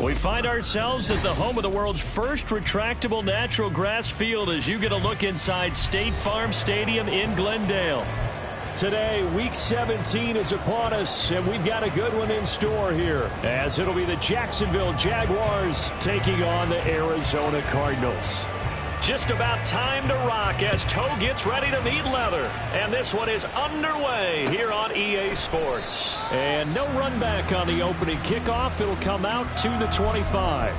We find ourselves at the home of the world's first retractable natural grass field as you get a look inside State Farm Stadium in Glendale. Today, Week 17 is upon us, and we've got a good one in store here, as it'll be the Jacksonville Jaguars taking on the Arizona Cardinals. Just about time to rock as toe gets ready to meet leather. And this one is underway here on EA Sports. And no run back on the opening kickoff. It'll come out to the 25.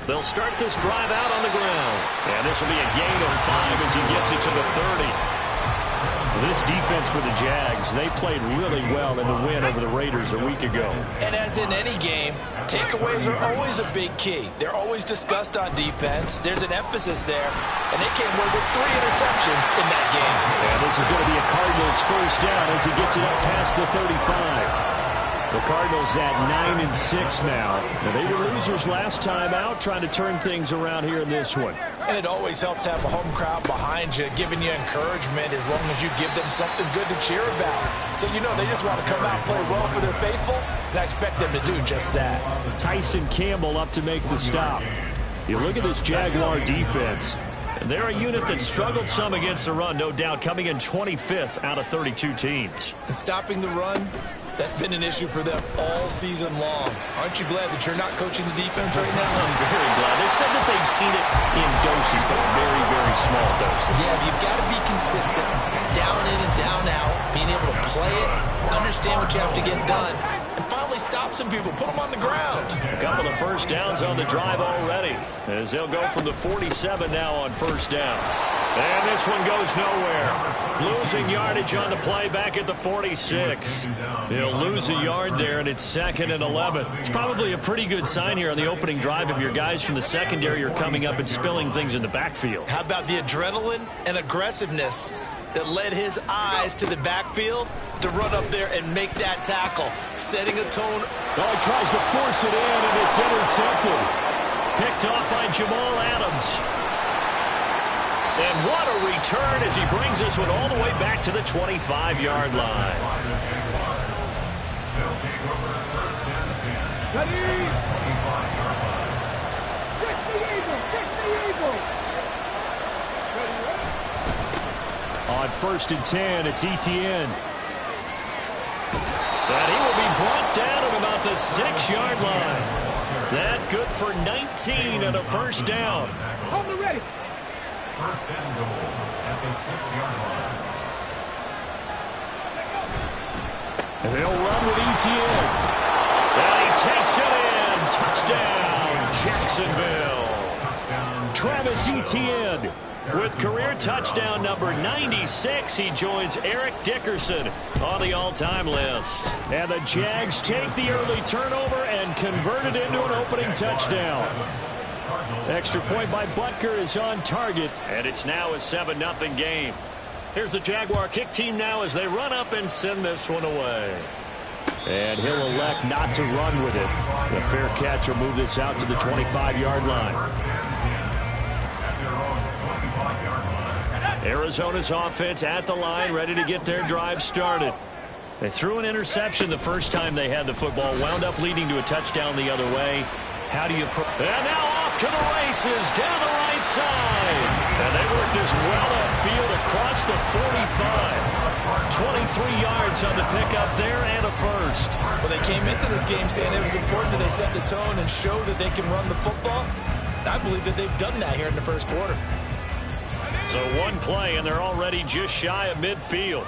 They'll start this drive out on the ground. And this will be a gain of 5 as he gets it to the 30. This defense for the Jags, they played really well in the win over the Raiders a week ago. And as in any game, takeaways are always a big key. They're always discussed on defense. There's an emphasis there. And they came away with 3 interceptions in that game. And this is going to be a Cardinals first down as he gets it up past the 35. The Cardinals at 9-6 now. They were losers last time out, trying to turn things around here in this one. And it always helps to have a home crowd behind you, giving you encouragement as long as you give them something good to cheer about. So you know they just want to come out and play well for their faithful, and I expect them to do just that. Tyson Campbell up to make the stop. You look at this Jaguar defense. They're a unit that struggled some against the run, no doubt, coming in 25th out of 32 teams. And stopping the run, that's been an issue for them all season long. Aren't you glad that you're not coaching the defense right now? I'm very glad. They said that they've seen it in doses, but very, very small doses. Yeah, you've got to be consistent. It's down in and down out, being able to play it, understand what you have to get done, and finally stop some people, put them on the ground. A couple of first downs on the drive already, as they'll go from the 47 now on first down. And this one goes nowhere. Losing yardage on the play back at the 46. They'll lose a yard there, and it's 2nd and 11. It's probably a pretty good sign here on the opening drive if your guys from the secondary are coming up and spilling things in the backfield. How about the adrenaline and aggressiveness that led his eyes to the backfield to run up there and make that tackle, setting a tone. Oh, he tries to force it in, and it's intercepted. Picked off by Jamal Adams. And what a return as he brings this one all the way back to the 25-yard line. On 1st and 10, it's Etienne. And he will be brought down at about the 6-yard line. That good for 19 and a first down. Hold it ready. First and goal at the 6-yard line. And they'll run with Etienne. And he takes it in. Touchdown, Jacksonville. Travis Etienne with career touchdown number 96. He joins Eric Dickerson on the all-time list. And the Jags take the early turnover and convert it into an opening touchdown. Extra point by Butker is on target, and it's now a 7-0 game. Here's the Jaguar kick team now as they run up and send this one away. And he'll elect not to run with it. The fair catch will move this out to the 25-yard line. Arizona's offense at the line, ready to get their drive started. They threw an interception the first time they had the football, wound up leading to a touchdown the other way. How do you... And now off to the races, down the right side. And they work this well upfield across the 45. 23 yards on the pickup there and a first. Well, they came into this game saying it was important that they set the tone and show that they can run the football. And I believe that they've done that here in the first quarter. So one play, and they're already just shy of midfield.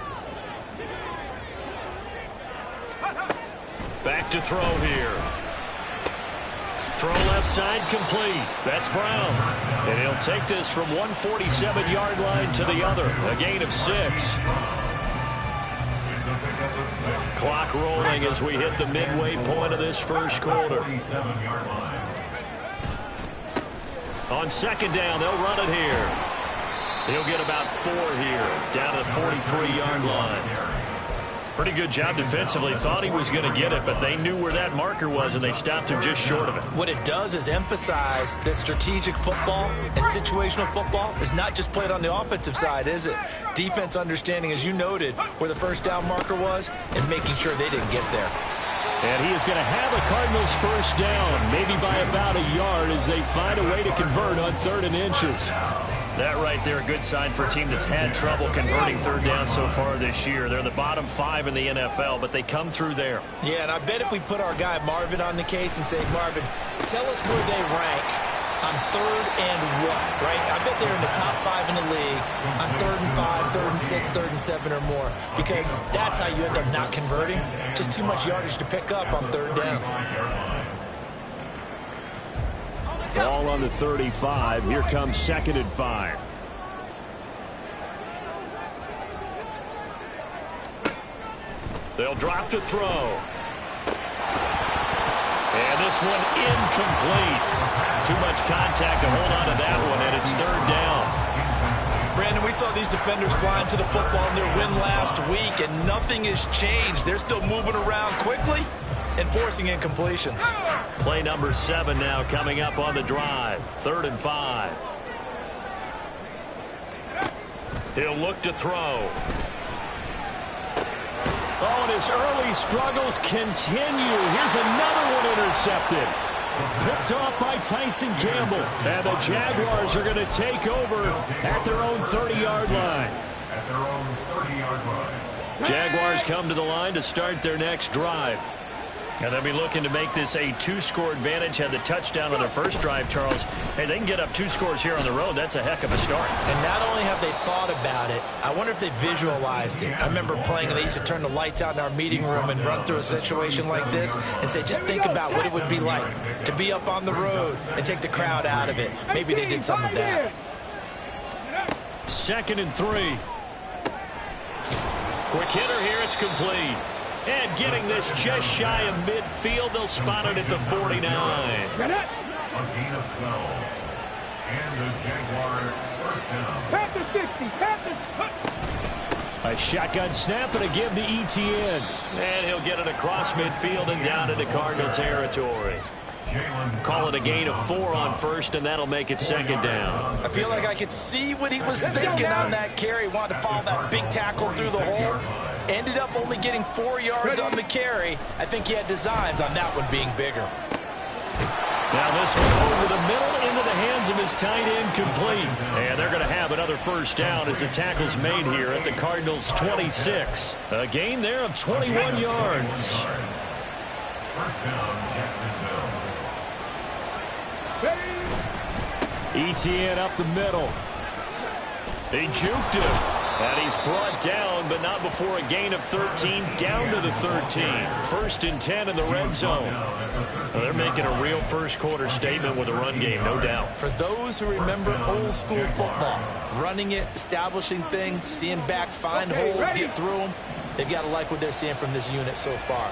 Back to throw here. Throw left side complete. That's Brown. And he'll take this from 147-yard line to the other. A gain of 6. Clock rolling as we hit the midway point of this first quarter. On second down, they'll run it here. He'll get about 4 here, down to the 43-yard line. Pretty good job defensively. Thought he was going to get it, but they knew where that marker was, and they stopped him just short of it. What it does is emphasize that strategic football and situational football is not just played on the offensive side, is it? Defense understanding, as you noted, where the first down marker was and making sure they didn't get there. And he is going to have a Cardinals first down, maybe by about a yard as they find a way to convert on 3rd and inches. That right there, a good sign for a team that's had trouble converting 3rd down so far this year. They're the bottom 5 in the NFL, but they come through there. Yeah, and I bet if we put our guy Marvin on the case and say, Marvin, tell us where they rank on 3rd and what, right? I bet they're in the top 5 in the league on 3rd and 5, 3rd and 6, 3rd and 7 or more, because that's how you end up not converting. Just too much yardage to pick up on 3rd down. Ball on the 35. Here comes 2nd and 5. They'll drop to throw. And this one incomplete. Too much contact to hold on to that one, and it's 3rd down. Brandon, we saw these defenders flying to the football in their win last week, and nothing has changed. They're still moving around quickly and forcing incompletions. Play number 7 now coming up on the drive. 3rd and 5. He'll look to throw. Oh, and his early struggles continue. Here's another one intercepted. Picked off by Tyson Campbell. And the Jaguars are going to take over at their own 30-yard line. At their own 30-yard line. Jaguars come to the line to start their next drive. And they'll be looking to make this a 2-score advantage. Had the touchdown on their first drive, Charles. Hey, they can get up 2 scores here on the road. That's a heck of a start. And not only have they thought about it, I wonder if they visualized it. I remember playing, and they used to turn the lights out in our meeting room and run through a situation like this and say, just think about what it would be like to be up on the road and take the crowd out of it. Maybe they did some of that. 2nd and 3. Quick hitter here. It's complete. And getting this just shy of midfield, they'll spot it at the 49. A gain of 12. And the Jaguar first down. Panthers 60, Panthers. A shotgun snap and a give to Etienne. And he'll get it across midfield and down into Cardinal territory. Call it a gain of 4 on first, and that'll make it 2nd down. I feel like I could see what he was thinking on that carry. Wanted to follow that big tackle through the hole. Ended up only getting 4 yards on the carry. I think he had designs on that one being bigger. Now this one over the middle into the hands of his tight end, complete. And they're going to have another first down as the tackle's made here at the Cardinals' 26. A gain there of 21 yards. First down, Jacksonville. Etienne up the middle. He juked him. And he's brought down, but not before a gain of 13, down to the 13. 1st and 10 in the red zone. Well, they're making a real first-quarter statement with a run game, no doubt. For those who remember old-school football, running it, establishing things, seeing backs find holes, get through them, they've got to like what they're seeing from this unit so far.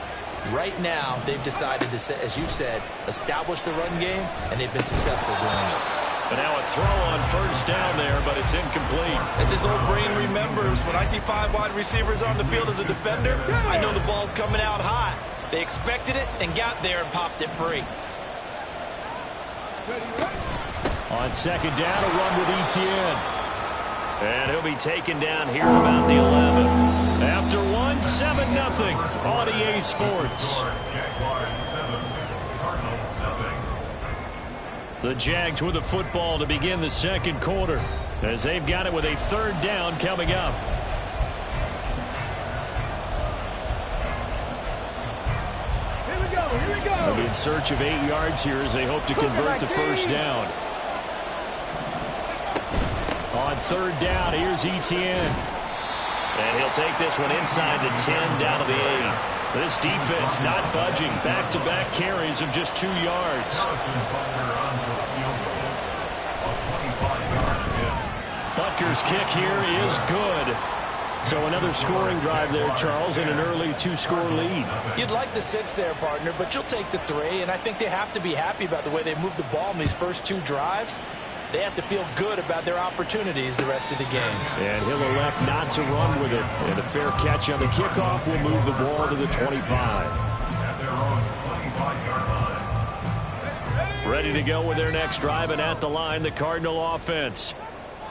Right now, they've decided to, as you said, establish the run game, and they've been successful doing it. But now a throw on first down there, but it's incomplete. As his old brain remembers, when I see 5 wide receivers on the field as a defender, I know the ball's coming out hot. They expected it and got there and popped it free. On 2nd down, a run with Etienne. And he'll be taken down here at about the 11. After one, 7-0 on EA Sports. The Jags with the football to begin the 2nd quarter as they've got it with a 3rd down coming up. Here we go, here we go. They'll be in search of 8 yards here as they hope to convert the first down. On 3rd down, here's Etienne. And he'll take this one inside the 10, down to the 8. This defense not budging. Back-to-back carries of just 2 yards. Butker's kick here is good. So another scoring drive there, Charles, and an early 2-score lead. You'd like the 6 there, partner, but you'll take the 3, and I think they have to be happy about the way they moved the ball in these first 2 drives. they have to feel good about their opportunities the rest of the game. And he'll elect not to run with it. And a fair catch on the kickoff will move the ball to the 25. Ready to go with their next drive, and at the line, the Cardinal offense.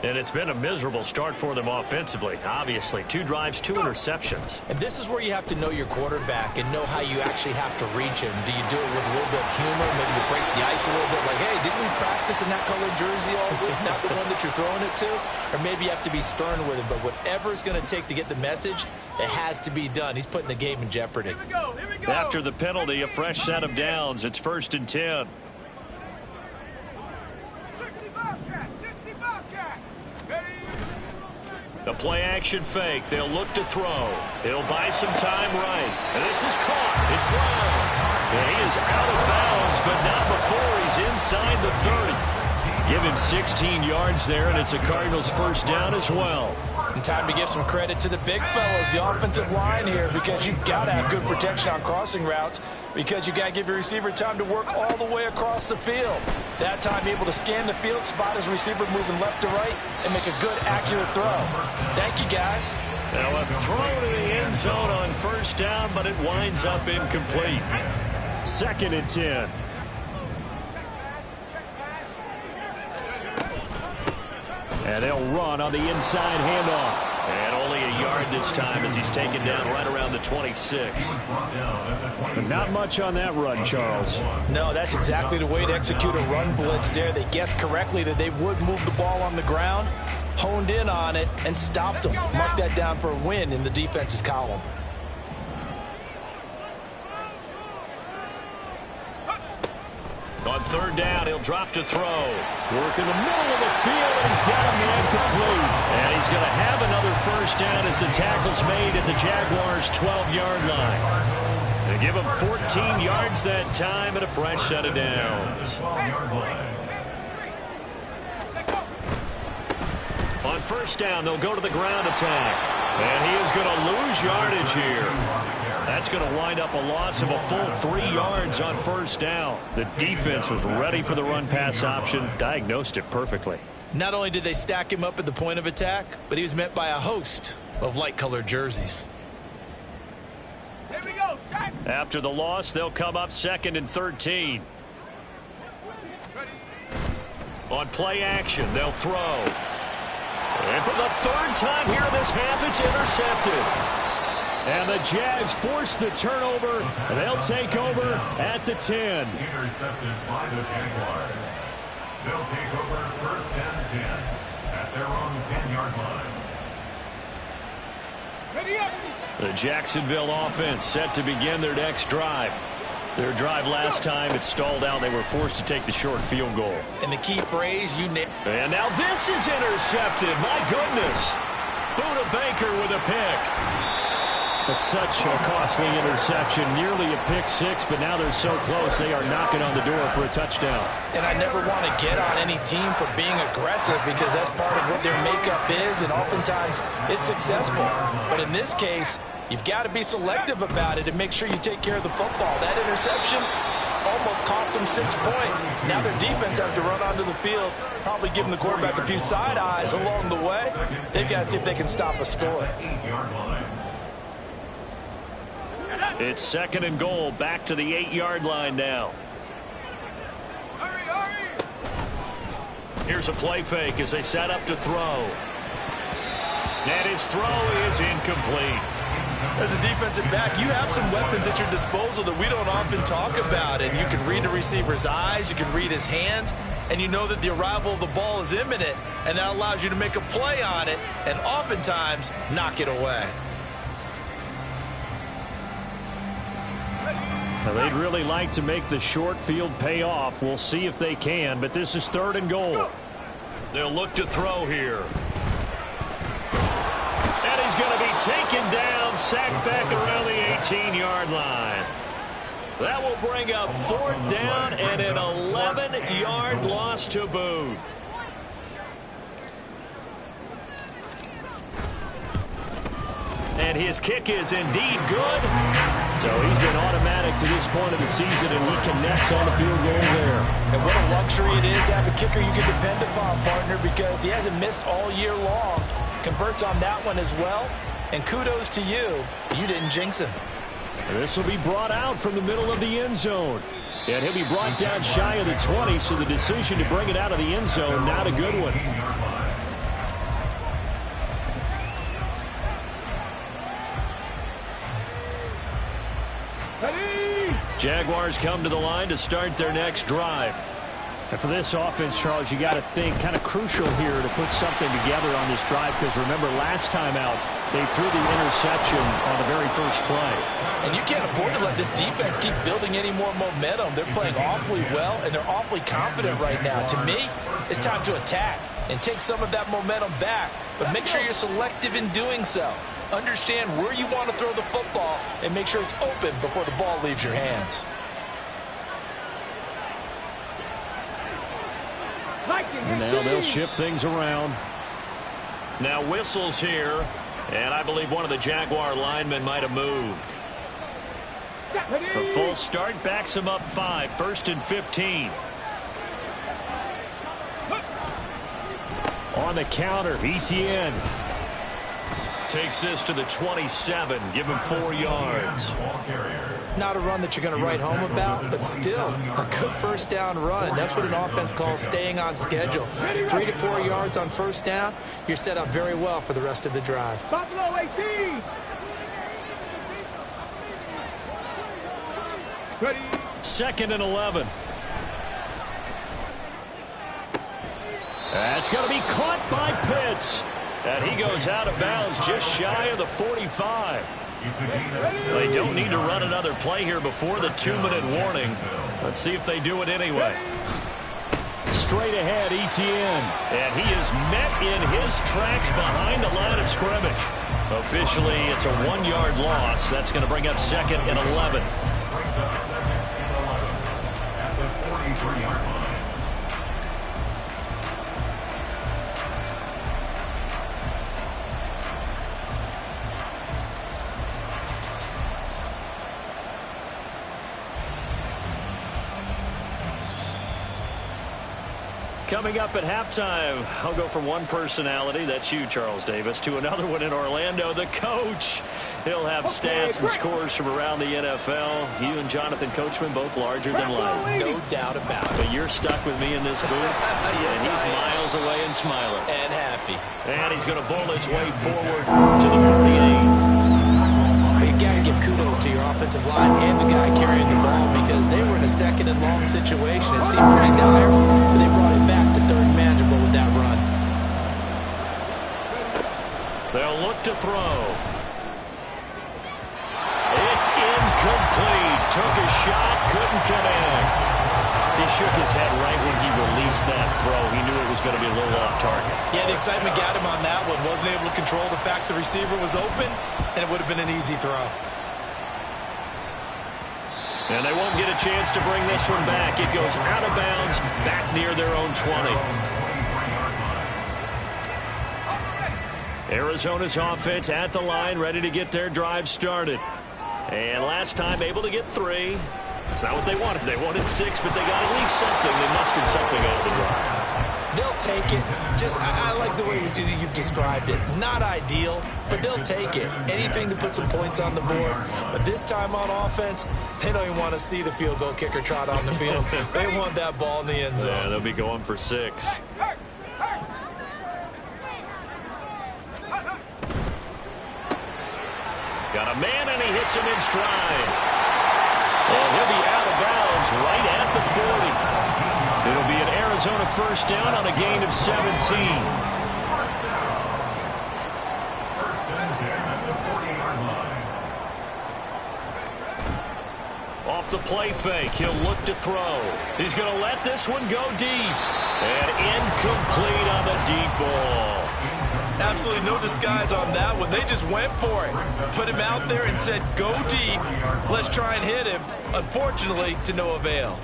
And it's been a miserable start for them offensively. Obviously, 2 drives, 2 interceptions. And this is where you have to know your quarterback and know how you actually have to reach him. Do you do it with a little bit of humor? Maybe you break the ice a little bit like, hey, didn't we practice in that colored jersey all week? Not the one that you're throwing it to? Or maybe you have to be stern with him. But whatever it's going to take to get the message, it has to be done. He's putting the game in jeopardy. Here we go. Here we go. After the penalty, a fresh set of downs. It's 1st and 10. 60 Bobcat. 60 Bobcat. Ready? The play-action fake. They'll look to throw. He'll buy some time right. And this is caught. It's Brown. And he is out of bounds, but not before he's inside the 30. Give him 16 yards there, and it's a Cardinals first down as well. And time to give some credit to the big fellas, the offensive line here, because you've got to have good protection on crossing routes, because you've got to give your receiver time to work all the way across the field. That time, able to scan the field, spot his receiver moving left to right, and make a good, accurate throw. Thank you, guys. Now a throw to the end zone on first down, but it winds up incomplete. 2nd and 10. And they'll run on the inside handoff. And only a yard this time as he's taken down right around the 26. But not much on that run, Charles. No, that's exactly the way to execute a run blitz there. They guessed correctly that they would move the ball on the ground, honed in on it, and stopped them. Mark that down for a win in the defense's column. On 3rd down, he'll drop to throw. Work in the middle of the field, and he's got a man complete. And he's going to have another first down as the tackle's made at the Jaguars' 12-yard line. They give him 14 yards that time and a fresh set of downs. On first down, they'll go to the ground attack. And he is going to lose yardage here. That's going to wind up a loss of a full 3 yards on first down. The defense was ready for the run-pass option, diagnosed it perfectly. Not only did they stack him up at the point of attack, but he was met by a host of light-colored jerseys. Here we go. Sack. After the loss, they'll come up 2nd and 13. On play action, they'll throw. And for the 3rd time here this half, it's intercepted. And the Jags force the turnover. They'll take over at the 10. Intercepted by the Jaguars. They'll take over 1st and 10 at their own 10-yard line. Ready up. The Jacksonville offense set to begin their next drive. Their drive last time, it stalled out. They were forced to take the short field goal. And the key phrase, you nailed. And now this is intercepted. My goodness. Buda Baker with a pick. It's such a costly interception, nearly a pick six, but now they're so close they are knocking on the door for a touchdown. And I never want to get on any team for being aggressive because that's part of what their makeup is, and oftentimes it's successful. But in this case, you've got to be selective about it and make sure you take care of the football. That interception almost cost them 6 points. Now their defense has to run onto the field, probably giving the quarterback a few side eyes along the way. They've got to see if they can stop a score. It's 2nd and goal, back to the 8-yard line now. Hurry, hurry. Here's a play fake as they set up to throw. And his throw is incomplete. As a defensive back, you have some weapons at your disposal that we don't often talk about. And you can read the receiver's eyes, you can read his hands, and you know that the arrival of the ball is imminent. And that allows you to make a play on it and oftentimes knock it away. Now, they'd really like to make the short field pay off. We'll see if they can, but this is 3rd and goal. They'll look to throw here. And he's going to be taken down, sacked back around the 18-yard line. That will bring up 4th down and an 11-yard loss to boot. And his kick is indeed good. So he's been automatic to this point of the season, and he connects on the field goal there. And what a luxury it is to have a kicker you can depend upon, partner, because he hasn't missed all year long. Converts on that one as well. And kudos to you. You didn't jinx him. This will be brought out from the middle of the end zone. And he'll be brought down shy of the 20, so the decision to bring it out of the end zone, not a good one. Jaguars come to the line to start their next drive. And for this offense, Charles, you got to think kind of crucial here to put something together on this drive, because remember last time out they threw the interception on the very first play. And you can't afford to let this defense keep building any more momentum. They're playing awfully well, and they're awfully confident right now. To me, it's time to attack and take some of that momentum back, but make sure you're selective in doing so. Understand where you want to throw the football and make sure it's open before the ball leaves your hands. And now they'll shift things around. Now whistles here, and I believe one of the Jaguar linemen might have moved. A full start backs him up 5, 1st and 15. On the counter, Etienne takes this to the 27, give him 4 yards. Not a run that you're going to write home about, but still a good first down run. That's what an offense calls staying on schedule. 3 to 4 yards on first down, you're set up very well for the rest of the drive. Buffalo 18. Ready. 2nd and 11. That's going to be caught by Pitts. And he goes out of bounds just shy of the 45. They don't need to run another play here before the 2-minute warning. Let's see if they do it anyway. Straight ahead, Etienne. And he is met in his tracks behind the line of scrimmage. Officially, it's a 1-yard loss. That's going to bring up 2nd and 11. At the 43-yard line. Coming up at halftime, I'll go from one personality, that's you, Charles Davis, to another one in Orlando, the coach. He'll have stats and scores from around the NFL. You and Jonathan Coachman, both larger than life. No doubt about it. But you're stuck with me in this booth, Yes, and he's miles away and smiling. And happy. And he's going to bowl his way forward to the 48. You got to give kudos to your offensive line and the guy carrying the ball, because they were in a 2nd and long situation. It seemed pretty dire, but they brought it back to 3rd and manageable with that run. They'll look to throw. It's incomplete. Took a shot, couldn't get in. He shook his head right when he released that throw. He knew it was going to be a little off target. Yeah, the excitement got him on that one. Wasn't able to control the fact the receiver was open, and it would have been an easy throw. And they won't get a chance to bring this one back. It goes out of bounds, back near their own 20. Arizona's offense at the line, ready to get their drive started. And last time able to get 3. It's not what they wanted. They wanted 6, but they got at least something. They mustered something out of the drive. They'll take it. Just, I like the way you've described it. Not ideal, but they'll take it. Anything to put some points on the board. But this time on offense, they don't even want to see the field goal kicker trot on the field. They want that ball in the end zone. Yeah, they'll be going for 6. Got a man, and he hits him in stride. And he'll be out of bounds right at the 40. It'll be an Arizona first down on a gain of 17. First and 10 at the 40-yard line. Off the play fake, he'll look to throw. He's going to let this one go deep. And incomplete on the deep ball. Absolutely no disguise on that one. They just went for it. Put him out there and said, go deep. Let's try and hit him. Unfortunately, to no avail.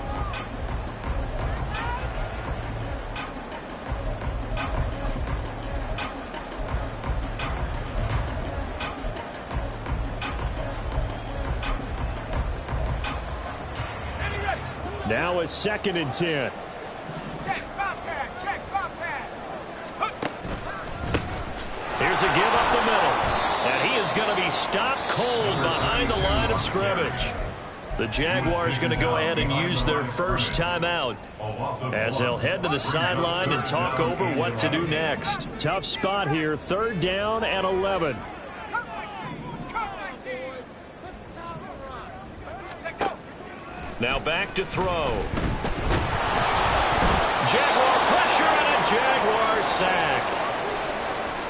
Now a 2nd and 10. Check Bobcat. Check Bobcat. Here's a give up the middle. And he is going to be stopped cold behind the line of scrimmage. The Jaguars going to go ahead and use their first timeout as they'll head to the sideline and talk over what to do next. Tough spot here, 3rd down and 11. Now back to throw. Jaguar pressure and a Jaguar sack.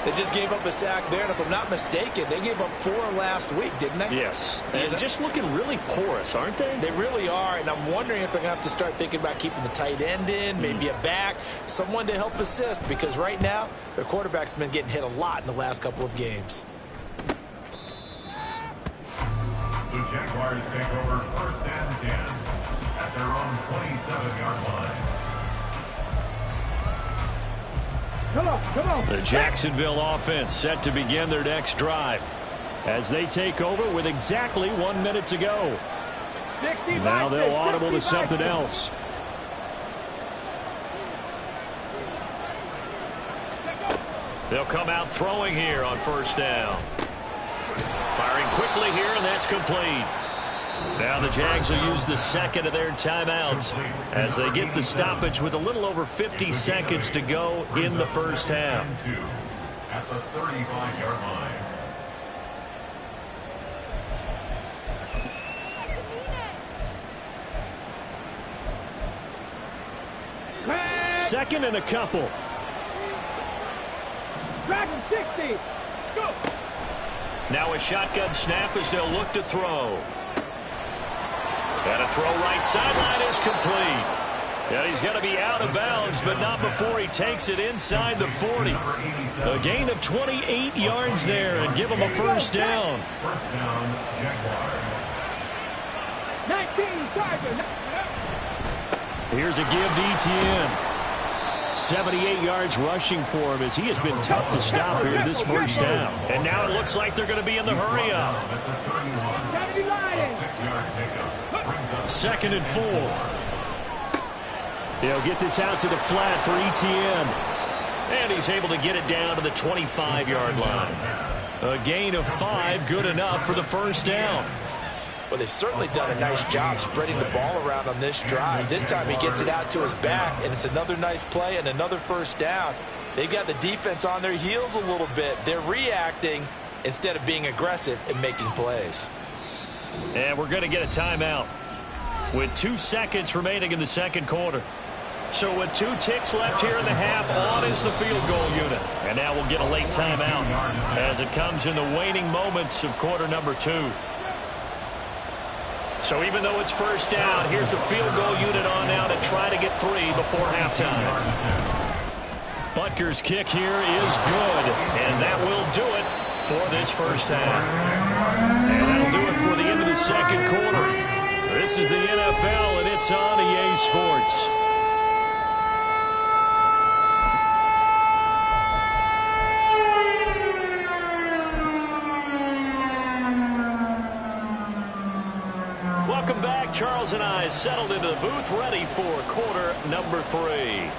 They just gave up a sack there, and if I'm not mistaken, they gave up 4 last week, didn't they? Yes, and just looking really porous, aren't they? They really are, and I'm wondering if they're going to have to start thinking about keeping the tight end in, maybe a back, someone to help assist, because right now, their quarterback's been getting hit a lot in the last couple of games. The Jaguars take over 1st and 10 at their own 27-yard line. Come on. The Jacksonville offense set to begin their next drive as they take over with exactly 1 minute to go. Now they'll audible to something else. They'll come out throwing here on 1st down. Firing quickly here, and that's complete. Now the Jags will use the 2nd of their timeouts as they get the stoppage with a little over 50 seconds to go in the first half. At the 35-yard line. Second and a couple. Dragon 60. Go. Now a shotgun snap as they'll look to throw. And a throw right sideline is complete. And he's going to be out of bounds, but not before he takes it inside the 40. A gain of 28 yards there and give him a 1st down. 1st down, Jaguars. 19 Chargers. Here's a give to Etienne. 78 yards rushing for him as he has been tough to stop here this first half. And now it looks like they're going to be in the hurry up. 2nd and 4. They'll get this out to the flat for Etienne. And he's able to get it down to the 25-yard line. A gain of 5, good enough for the 1st down. Well, they've certainly done a nice job spreading the ball around on this drive. This time he gets it out to his back, and it's another nice play and another 1st down. They've got the defense on their heels a little bit. They're reacting instead of being aggressive and making plays. And we're going to get a timeout with 2 seconds remaining in the 2nd quarter. So with 2 ticks left here in the half, on is the field goal unit. And now we'll get a late timeout as it comes in the waning moments of quarter number 2. So even though it's 1st down, here's the field goal unit on now to try to get 3 before halftime. Butker's kick here is good, and that will do it for this first half. And that'll do it for the end of the 2nd quarter. This is the NFL, and it's on EA Sports. Welcome back. Charles and I settled into the booth, ready for quarter number 3.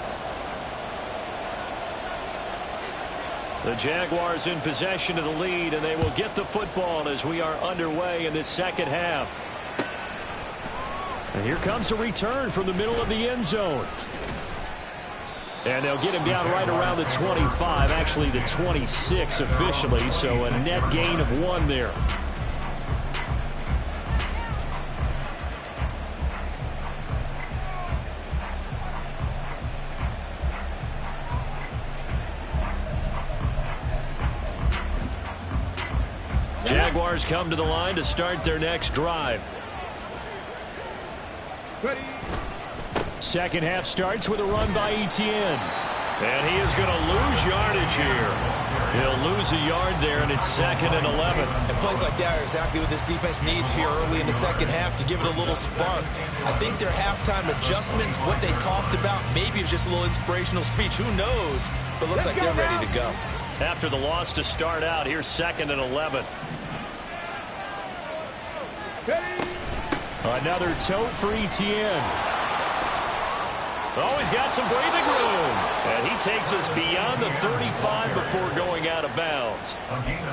The Jaguars in possession of the lead, and they will get the football as we are underway in this 2nd half. And here comes a return from the middle of the end zone. And they'll get him down right around the 25, actually the 26 officially, so a net gain of 1 there. Jaguars come to the line to start their next drive. Ready. 2nd half starts with a run by Etienne. And he is going to lose yardage here. He'll lose a yard there, and it's 2nd and 11. And plays like that are exactly what this defense needs here early in the 2nd half to give it a little spark. I think their halftime adjustments, what they talked about, maybe it's just a little inspirational speech. Who knows? But looks like they're ready to go. After the loss to start out, here's 2nd and 11. Another tote for Etienne. Oh, he's got some breathing room. And he takes us beyond the 35 before going out of bounds.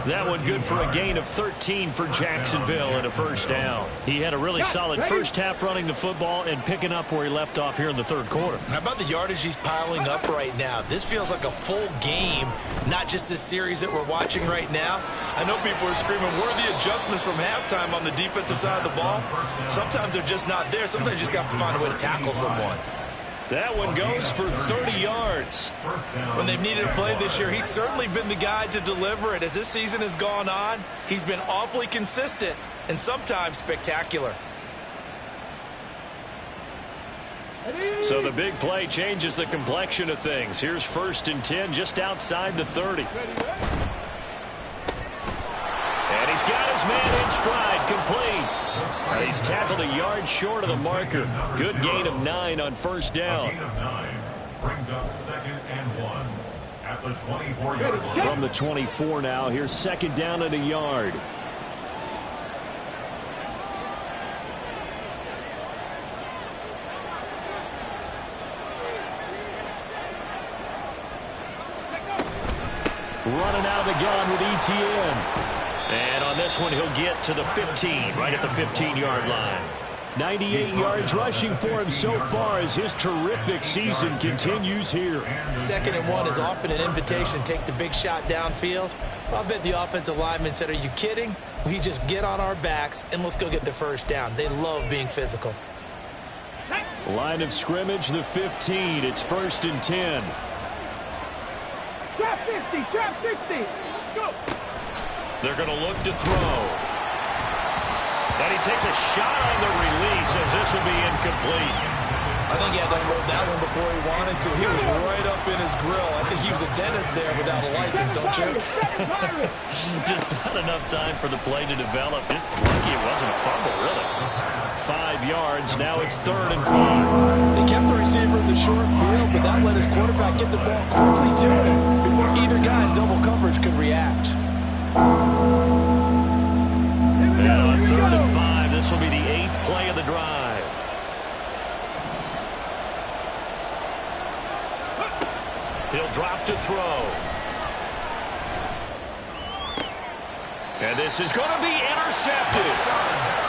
That one good for a gain of 13 for Jacksonville and a first down. He had a really solid first half running the football and picking up where he left off here in the third quarter. How about the yardage he's piling up right now? This feels like a full game, not just this series that we're watching right now. I know people are screaming, where are the adjustments from halftime on the defensive side of the ball? Sometimes they're just not there. Sometimes you just have to find a way to tackle someone. That one goes for 30 yards. When they've needed a play this year, he's certainly been the guy to deliver it. As this season has gone on, he's been awfully consistent and sometimes spectacular. So the big play changes the complexion of things. Here's 1st and 10 just outside the 30. And he's got his man in stride, complete. And he's tackled a yard short of the marker. Good gain of 9 on first down. A gain of 9 brings up 2nd and 1 at the 24-yard line. From the 24 now, here's 2nd down and a yard. Running out of the gun with ETN. And on this one, he'll get to the 15, right at the 15-yard line. 98 yards rushing for him so far as his terrific season continues here. 2nd and 1 is often an invitation to take the big shot downfield. I'll bet the offensive lineman said, are you kidding? We just get on our backs and let's go get the first down. They love being physical. Line of scrimmage, the 15. It's 1st and 10. Trap 50, trap 60. Let's go. They're going to look to throw. And he takes a shot on the release as this will be incomplete. I think he had to unload that one before he wanted to. He was right up in his grill. I think he was a dentist there without a license, don't you? Just not enough time for the play to develop. Just lucky it wasn't a fumble, really. 5 yards. Now it's 3rd and 5. They kept the receiver in the short field, but that let his quarterback get the ball quickly to him before either guy in double coverage could react. And on 3rd and 5, this will be the 8th play of the drive. He'll drop to throw. And this is going to be intercepted.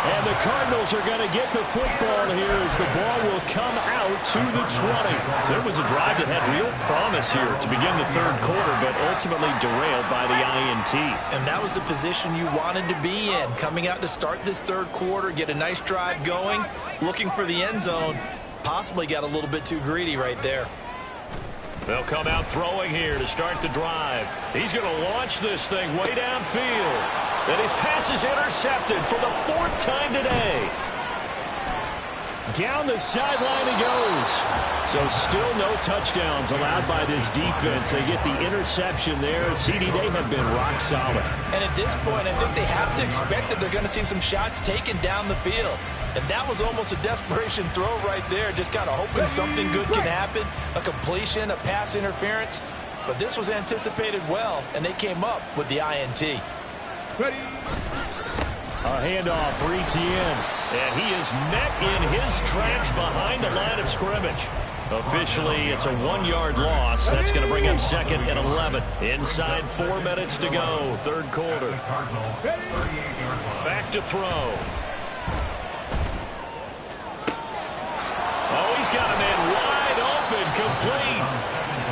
And the Cardinals are going to get the football here as the ball will come out to the 20. So it was a drive that had real promise here to begin the third quarter, but ultimately derailed by the INT. And that was the position you wanted to be in, coming out to start this third quarter, get a nice drive going, looking for the end zone. Possibly got a little bit too greedy right there. They'll come out throwing here to start the drive. He's going to launch this thing way downfield. And his pass is intercepted for the 4th time today. Down the sideline he goes. So still no touchdowns allowed by this defense. They get the interception there. CD, they have been rock solid. And at this point, I think they have to expect that they're going to see some shots taken down the field. And that was almost a desperation throw right there, just kind of hoping something good can happen, a completion, a pass interference. But this was anticipated well, and they came up with the INT. Ready. A handoff for ETN, and he is met in his tracks behind the line of scrimmage. Officially, it's a 1-yard loss. That's going to bring up 2nd and 11. Inside 4 minutes to go, third quarter. Back to throw. Oh, he's got a man wide open, complete.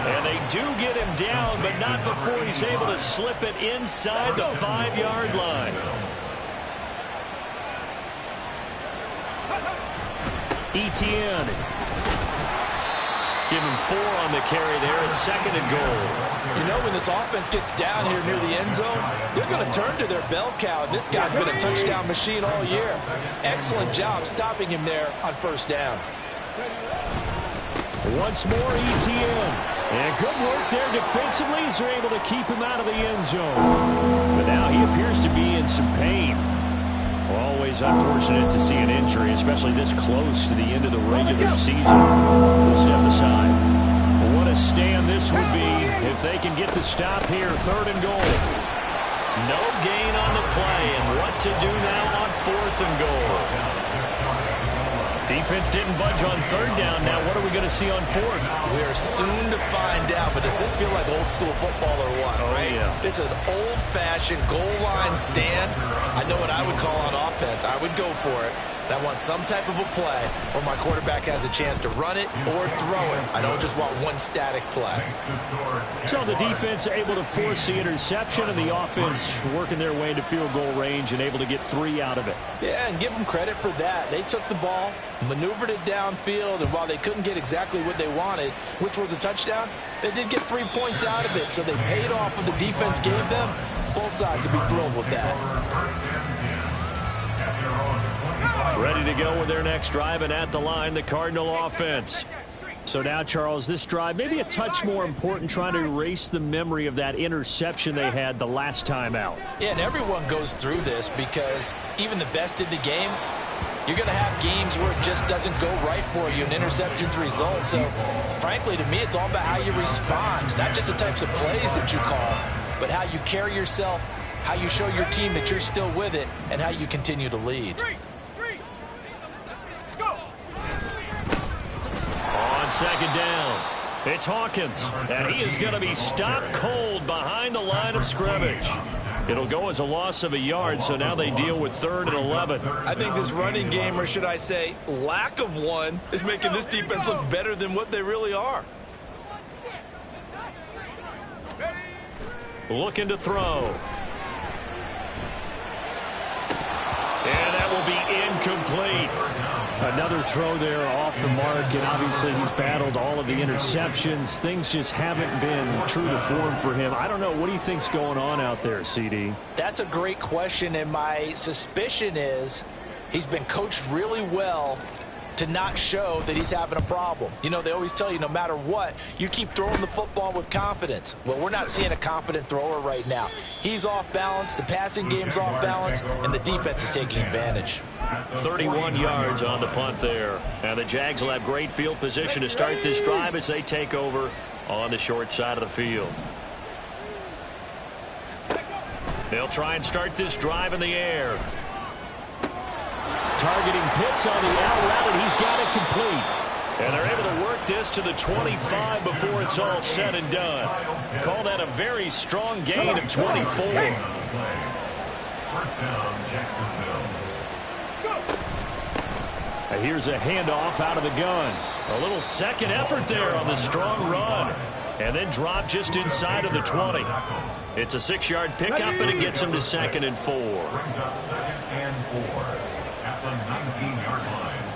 And they do get him down, but not before he's able to slip it inside the 5-yard line. ETN. Give him 4 on the carry there at 2nd and goal. You know, when this offense gets down here near the end zone, they're going to turn to their bell cow. And this guy's been a touchdown machine all year. Excellent job stopping him there on first down. Once more, ETN. And good work there defensively as they're able to keep him out of the end zone. But now he appears to be in some pain. Always unfortunate to see an injury, especially this close to the end of the regular season. We'll step aside. What a stand this would be if they can get the stop here, 3rd and goal. No gain on the play, and what to do now on 4th and goal. Defense didn't budge on third down. Now what are we going to see on fourth? We are soon to find out, but does this feel like old school football or what, right? Yeah. This is an old-fashioned goal line stand. I know what I would call on offense. I would go for it. I want some type of a play where my quarterback has a chance to run it or throw it. I don't just want one static play. So the defense able to force the interception, and the offense working their way into field goal range and able to get 3 out of it. Yeah, and give them credit for that. They took the ball, maneuvered it downfield, and while they couldn't get exactly what they wanted, which was a touchdown, they did get 3 points out of it. So they paid off what the defense gave them. Both sides to be thrilled with that. Ready to go with their next drive, and at the line, the Cardinal offense. So now, Charles, this drive maybe a touch more important, trying to erase the memory of that interception they had the last time out. Yeah, and everyone goes through this because even the best in the game, you're going to have games where it just doesn't go right for you, and interceptions result. So, frankly, to me, it's all about how you respond, not just the types of plays that you call, but how you carry yourself, how you show your team that you're still with it, and how you continue to lead. On second down, it's Hawkins, and he is going to be stopped cold behind the line of scrimmage. It'll go as a loss of a yard, so now they deal with 3rd and 11. I think this running game, or should I say lack of one, is making this defense look better than what they really are. Looking to throw. And that will be incomplete. Another throw there off the mark, and obviously he's battled all of the interceptions. Things just haven't been true to form for him. I don't know. What do you think's going on out there, CD? That's a great question, and my suspicion is he's been coached really well to not show that he's having a problem. You know, they always tell you no matter what, you keep throwing the football with confidence. Well, we're not seeing a confident thrower right now. He's off balance, the passing game's off balance, and the defense is taking advantage. 31 yards on the punt there. And the Jags will have great field position to start this drive as they take over on the short side of the field. They'll try and start this drive in the air. Targeting Pitts on the out route, and he's got it complete. And they're able to work this to the 25 before it's all said and done. Call that a very strong gain of 24. First down, Jacksonville. Here's a handoff out of the gun. A little second effort there on the strong run. And then drop just inside of the 20. It's a 6-yard pickup, and it gets him to 2nd and 4. Brings up 2nd and 4 at the 19-yard line.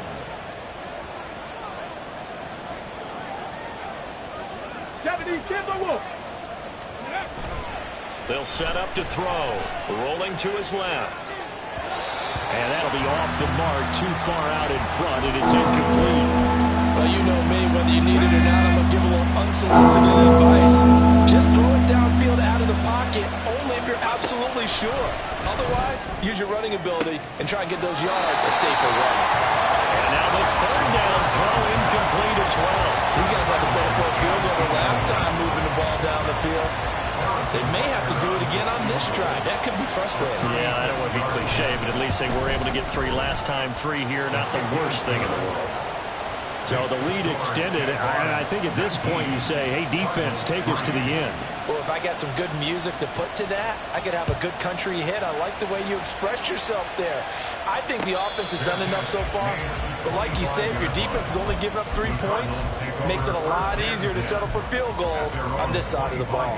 They'll set up to throw. Rolling to his left. And that'll be off the mark, too far out in front, and it's incomplete. Well, you know me, whether you need it or not, I'm going to give a little unsolicited advice. Just throw it downfield out of the pocket, only if you're absolutely sure. Otherwise, use your running ability and try and get those yards a safer way. And now the 3rd down throw incomplete as well. These guys had to settle for a field goal the last time moving the ball down the field. They may have to do it again on this drive. That could be frustrating. Yeah, I don't want to be cliche, but at least they were able to get 3 last time. 3 here, not the worst thing in the world. So the lead extended. I think at this point you say, hey, defense, take us to the end. Well, if I got some good music to put to that, I could have a good country hit. I like the way you expressed yourself there. I think the offense has done enough so far. But like you say, if your defense is only giving up 3 points, it makes it a lot easier to settle for field goals on this side of the ball.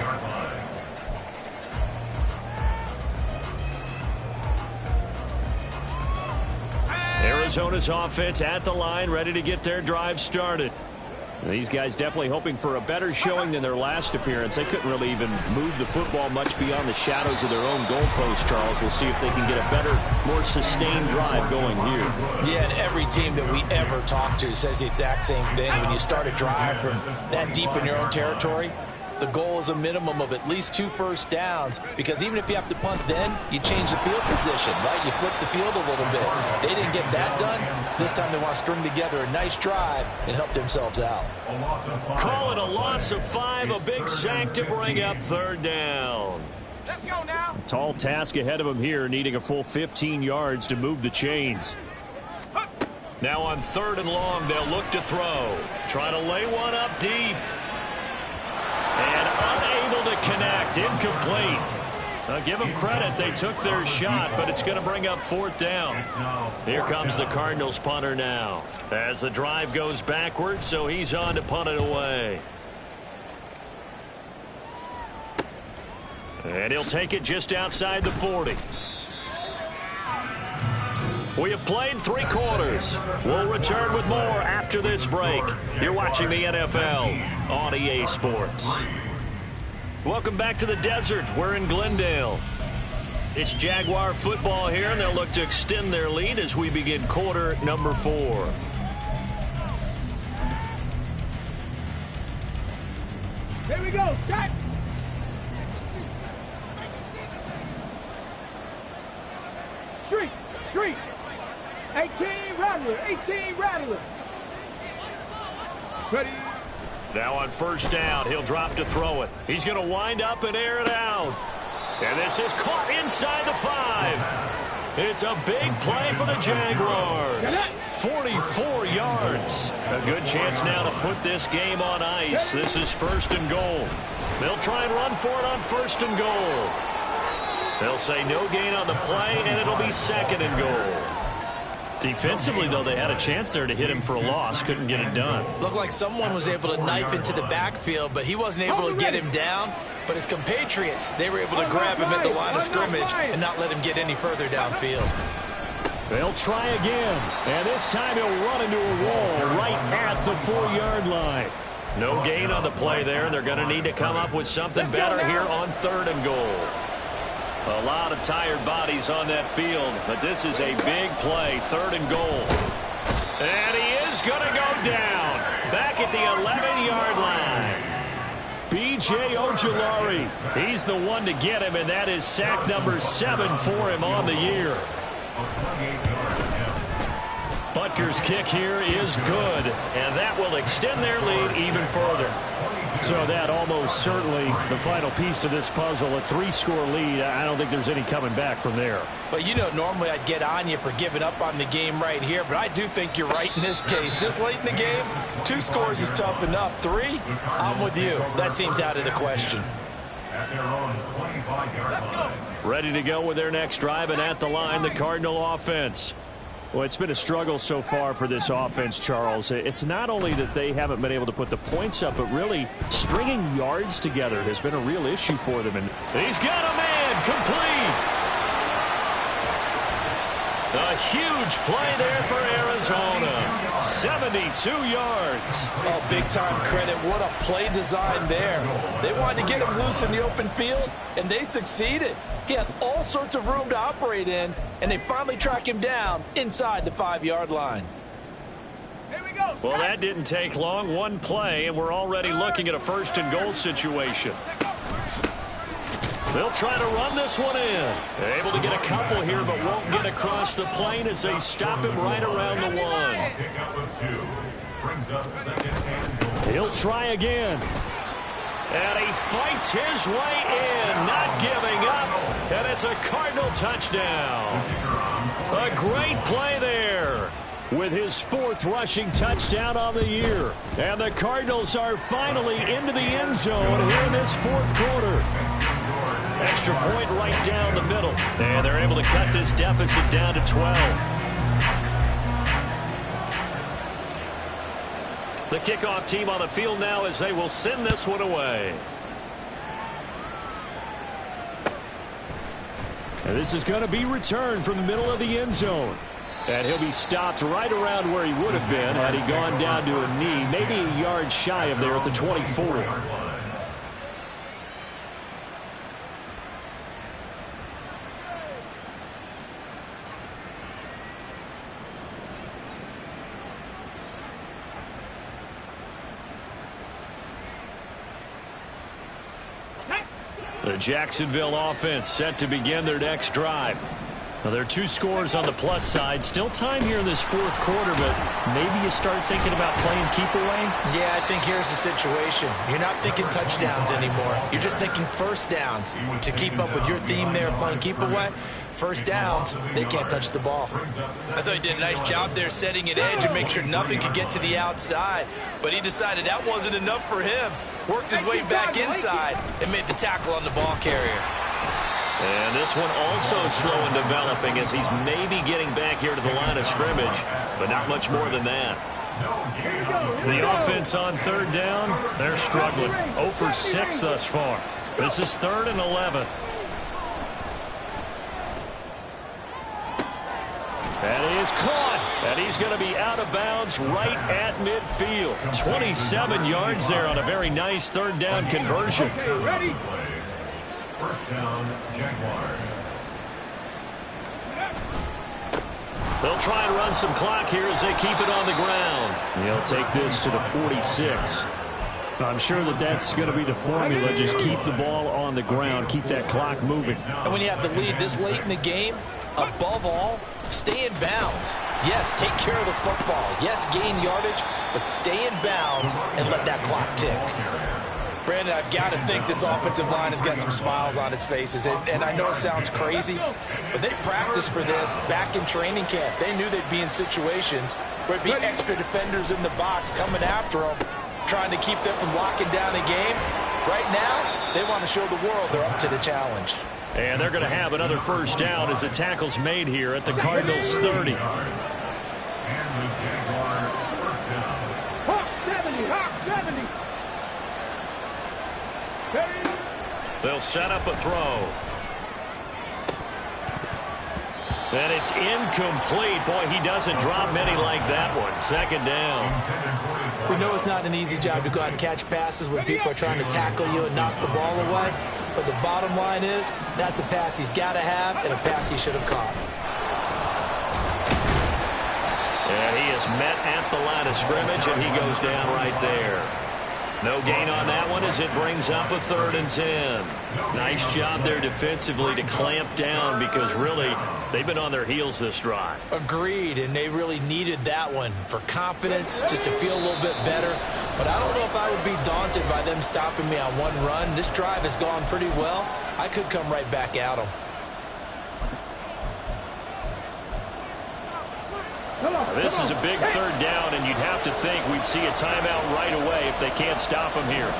Arizona's offense at the line, ready to get their drive started. These guys definitely hoping for a better showing than their last appearance. They couldn't really even move the football much beyond the shadows of their own goalpost, Charles. We'll see if they can get a better, more sustained drive going here. Yeah, and every team that we ever talk to says the exact same thing. When you start a drive from that deep in your own territory, the goal is a minimum of at least 2 first downs, because even if you have to punt then, you change the field position, right? You flip the field a little bit. They didn't get that done. This time they want to string together a nice drive and help themselves out. Call it a loss of 5, a big sack to bring up 3rd down. Let's go now. Tall task ahead of him here, needing a full 15 yards to move the chains. Now on 3rd and long, they'll look to throw. Try to lay one up deep. And unable to connect. Incomplete. Give them credit. They took their shot, but it's going to bring up 4th down. Here comes the Cardinals punter now. As the drive goes backwards, so he's on to punt it away. And he'll take it just outside the 40. We have played 3 quarters. We'll return with more after this break. You're watching the NFL on EA Sports. Welcome back to the desert. We're in Glendale. It's Jaguar football here, and they'll look to extend their lead as we begin quarter number 4. Here we go. Set. Street. 18 Rattler. Ready. Now on 1st down, he'll drop to throw it. He's going to wind up and air it out. And this is caught inside the 5. It's a big play for the Jaguars. 44 yards. A good chance now to put this game on ice. This is 1st and goal. They'll try and run for it on 1st and goal. They'll say no gain on the play, and it'll be 2nd and goal. Defensively, though, they had a chance there to hit him for a loss. Couldn't get it done. Looked like someone was able to knife into the backfield, but he wasn't able to get him down. But his compatriots, they were able to grab him at the line of scrimmage and not let him get any further downfield. They'll try again, and this time he'll run into a wall right at the 4-yard line. No gain on the play there, and they're going to need to come up with something better here on 3rd and goal. A lot of tired bodies on that field, but this is a big play, 3rd and goal. And he is going to go down, back at the 11-yard line. B.J. Ojulari, he's the one to get him, and that is sack number 7 for him on the year. Butker's kick here is good, and that will extend their lead even further. So that almost certainly the final piece to this puzzle, a 3-score lead. I don't think there's any coming back from there. Well, you know, normally I'd get on you for giving up on the game right here, but I do think you're right in this case. This late in the game, 2 scores is tough enough. 3, I'm with you. That seems out of the question. At their own 25-yard line. Ready to go with their next drive, and at the line, the Cardinal offense. Well, it's been a struggle so far for this offense, Charles. It's not only that they haven't been able to put the points up, but really stringing yards together has been a real issue for them. And he's got a man complete. A huge play there for Arizona. 72 yards. Oh, big-time credit. What a play design there. They wanted to get him loose in the open field, and they succeeded. He had all sorts of room to operate in, and they finally track him down inside the 5-yard line. Here we go. Well, that didn't take long. One play, and we're already looking at a 1st and goal situation. They'll try to run this one in. They're able to get a couple here, but won't get across the plane as they stop him right around the 1. Pick up of 2. Brings up 2nd and goal. He'll try again. And he fights his way in, not giving up. And it's a Cardinal touchdown. A great play there with his 4th rushing touchdown on the year. And the Cardinals are finally into the end zone here in this 4th quarter. Extra point right down the middle. And they're able to cut this deficit down to 12. The kickoff team on the field now as they will send this one away. And this is going to be returned from the middle of the end zone. And he'll be stopped right around where he would have been had he gone down to a knee, maybe a yard shy of there at the 24. The Jacksonville offense set to begin their next drive. Now, there are 2 scores on the plus side. Still time here in this 4th quarter, but maybe you start thinking about playing keep away? Yeah, I think here's the situation. You're not thinking touchdowns anymore. You're just thinking 1st downs. To keep up with your theme there, playing keep away, First downs, they can't touch the ball. I thought he did a nice job there setting an edge and make sure nothing could get to the outside. But he decided that wasn't enough for him. Worked his way back inside and made the tackle on the ball carrier. And this one also slow in developing as he's maybe getting back here to the line of scrimmage, but not much more than that. The offense on third down, they're struggling. 0 for 6 thus far. This is 3rd and 11. That is caught, and he's going to be out of bounds right at midfield. 27 yards there on a very nice third down conversion. Ready? First down, Jaguars. They'll try and run some clock here as they keep it on the ground. He'll take this to the 46. I'm sure that's going to be the formula. Just keep the ball on the ground. Keep that clock moving. And when you have the lead this late in the game, above all, stay in bounds. Yes, take care of the football. Yes, gain yardage, but stay in bounds and let that clock tick. Brandon, I've got to think this offensive line has got some smiles on its faces. And I know it sounds crazy, but they practiced for this back in training camp. They knew they'd be in situations where it'd be extra defenders in the box coming after them, trying to keep them from locking down a game. Right now, they want to show the world they're up to the challenge. And they're going to have another first down as the tackle's made here at the Cardinals' 30. And the Jaguar first down. Hawk 70, Hawk 70. They'll set up a throw. And it's incomplete. Boy, he doesn't drop many like that one. 2nd down. We know it's not an easy job to go out and catch passes when people are trying to tackle you and knock the ball away. But the bottom line is, that's a pass he's got to have and a pass he should have caught. And he is met at the line of scrimmage, and he goes down right there. No gain on that one as it brings up a 3rd and 10. Nice job there defensively to clamp down because really they've been on their heels this drive. Agreed, and they really needed that one for confidence, just to feel a little bit better. But I don't know if I would be daunted by them stopping me on one run. This drive has gone pretty well. I could come right back at them. This is a big 3rd down, and you'd have to think we'd see a timeout right away if they can't stop him here.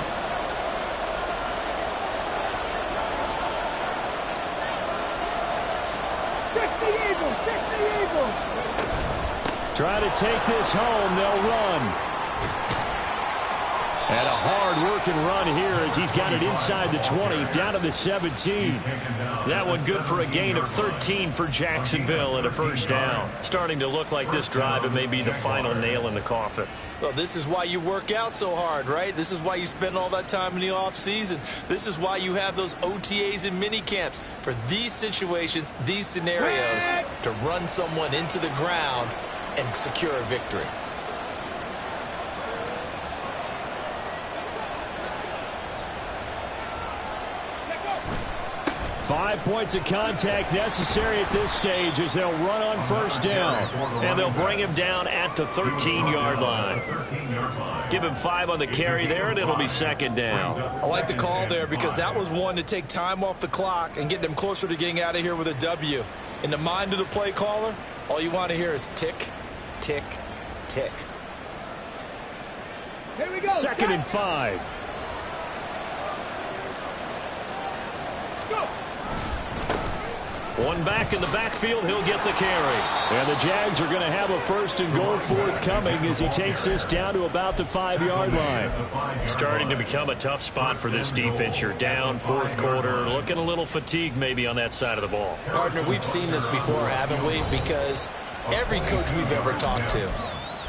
Try to take this home. They'll run. And a hard-working run here as he's got it inside the 20, down to the 17. That one good for a gain of 13 for Jacksonville and a first down. Starting to look like this drive, it may be the final nail in the coffin. Well, this is why you work out so hard, right? This is why you spend all that time in the offseason. This is why you have those OTAs and mini camps for these situations, these scenarios, to run someone into the ground and secure a victory. 5 points of contact necessary at this stage as they'll run on first down. And they'll bring him down at the 13-yard line. Give him 5 on the carry there, and it'll be 2nd down. I like the call there because that was one to take time off the clock and get them closer to getting out of here with a W. In the mind of the play caller, all you want to hear is tick, tick, tick. Here we go. 2nd and 5. Let's go. One back in the backfield, he'll get the carry. And the Jags are going to have a 1st and goal forthcoming as he takes this down to about the 5-yard line. Starting to become a tough spot for this defense. You're down 4th quarter, looking a little fatigued maybe on that side of the ball. Partner, we've seen this before, haven't we? Because every coach we've ever talked to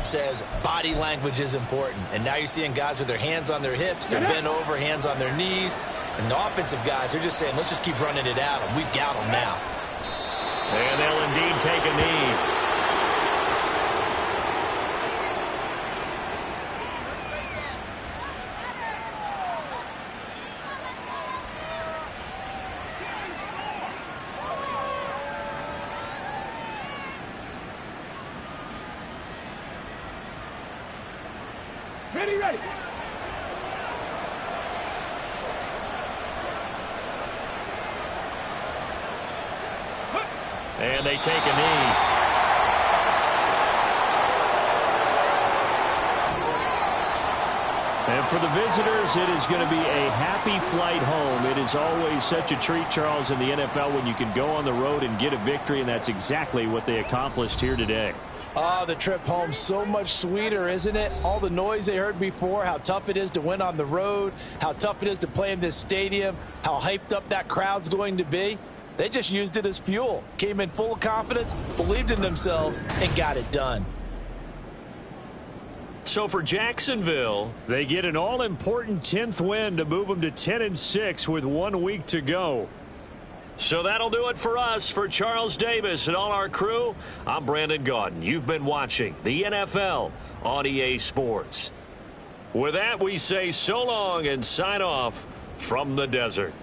says body language is important. And now you're seeing guys with their hands on their hips, they're bent over, hands on their knees. And the offensive guys are just saying, let's just keep running it at them. We've got them now. And they'll indeed take a knee. Ready, ready. And they take a knee. And for the visitors, it is going to be a happy flight home. It is always such a treat, Charles, in the NFL when you can go on the road and get a victory, and that's exactly what they accomplished here today. The trip home so much sweeter, isn't it? All the noise they heard before, how tough it is to win on the road, how tough it is to play in this stadium, how hyped up that crowd's going to be. They just used it as fuel, came in full of confidence, believed in themselves, and got it done. So for Jacksonville, they get an all-important 10th win to move them to 10-6 with 1 week to go. So that'll do it for us. For Charles Davis and all our crew, I'm Brandon Gaudin. You've been watching the NFL on EA Sports. With that, we say so long and sign off from the desert.